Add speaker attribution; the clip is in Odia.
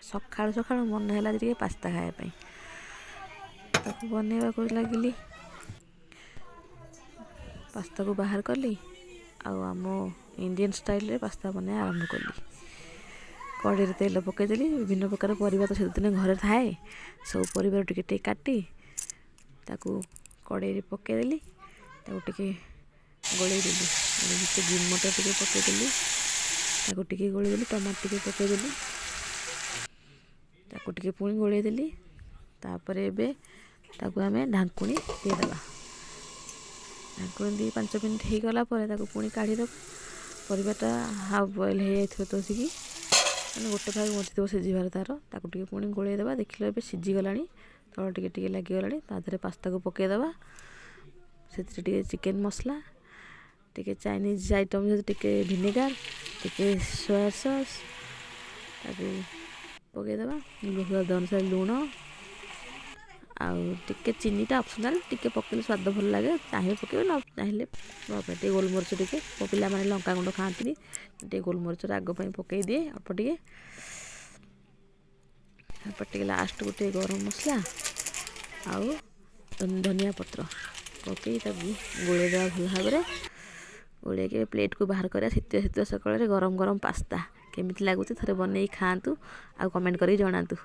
Speaker 1: ସକାଳୁ ସକାଳୁ ମନ ହେଲା ଯେ ଟିକେ ପାସ୍ତା ଖାଇବା ପାଇଁ। ତାକୁ ବନେଇବାକୁ ଲାଗିଲି। ପାସ୍ତାକୁ ବାହାର କଲି ଆଉ ଆମ ଇଣ୍ଡିଆନ୍ ଷ୍ଟାଇଲ୍ରେ ପାସ୍ତା ବନେଇବା ଆରମ୍ଭ କଲି। କଢ଼େଇରେ ତେଲ ପକାଇଦେଲି। ବିଭିନ୍ନ ପ୍ରକାର ପରିବା ତ ସେଦିନ ଘରେ ଥାଏ। ସବୁ ପରିବାର ଟିକେ ଟିକେ କାଟି ତାକୁ କଢ଼େଇରେ ପକାଇଦେଲି। ତାକୁ ଟିକେ ଗୋଳେଇ ଦେଲି। ଟିକେ ଗ୍ରୀନ୍ ମଟର ଟିକେ ପକାଇଦେଲି। ତାକୁ ଟିକେ ଗୋଳେଇ ଦେଲି। ଟମାଟୋ ଟିକେ ପକାଇଦେଲି। ତାକୁ ଟିକେ ପୁଣି ଗୋଳେଇ ଦେଲି। ତାପରେ ଏବେ ତାକୁ ଆମେ ଢାଙ୍କୁଣି ଦେଇଦେବା। ଢାଙ୍କୁଣି ଦେଇ 5 ମିନିଟ୍ ହେଇଗଲା ପରେ ତାକୁ ପୁଣି କାଢ଼ିଦେବା। ପରିବାଟା ହାଫ୍ ବଏଲ୍ ହେଇଯାଇଥିବ ତ ଆସିକି, ମାନେ ଗୋଟେ ଭାଗ ବଞ୍ଚିଥିବ ସିଝିବାର ତା'ର। ତାକୁ ଟିକେ ପୁଣି ଗୋଳେଇ ଦେବା। ଦେଖିଲେ ଏବେ ସିଝିଗଲାଣି, ତଳ ଟିକେ ଟିକେ ଲାଗିଗଲାଣି। ତା ଦେହରେ ପାସ୍ତାକୁ ପକାଇଦେବା। ସେଥିରେ ଟିକେ ଚିକେନ୍ ମସଲା, ଟିକେ ଚାଇନିଜ୍ ଆଇଟମ୍ ଯେହେତୁ ଟିକେ ଭିନେଗାର, ଟିକେ ସୋୟା ସସ୍, ତାକୁ ପକାଇଦେବା। ସ୍ୱାଦ ଅନୁସାରେ ଲୁଣ, ଆଉ ଟିକେ ଚିନିଟା ଅପସନାଲ୍, ଟିକେ ପକାଇଲେ ସ୍ୱାଦ ଭଲ ଲାଗେ। ଚାହିଁଲେ ପକାଇବେ, ନ ଚାହିଁଲେ ଟିକେ ଗୋଲମରିଚ, ଟିକେ ପିଲାମାନେ ଲଙ୍କାଗୁଣ୍ଡ ଖାଆନ୍ତିନି, ଟିକେ ଗୋଲମରିଚ ରାଗ ପାଇଁ ପକାଇ ଦିଏ ଅଳ୍ପ ଟିକେ। ତାପରେ ଟିକେ ଲାଷ୍ଟକୁ ଟିକେ ଗରମ ମସଲା ଆଉ ଧନିଆ ପତ୍ର ପକାଇ ତାକୁ ଗୋଳେଇ ଦେବା ଭଲ ଭାବରେ। ଗୋଳେଇକି ପ୍ଲେଟ୍କୁ ବାହାର କରିବା। ଶୀତ ଶୀତ ସକାଳରେ ଗରମ ଗରମ ପାସ୍ତା କେମିତି ଲାଗୁଛି ଥରେ ବନେଇକି ଖାଆନ୍ତୁ ଆଉ କମେଣ୍ଟ କରିକି ଜଣାନ୍ତୁ।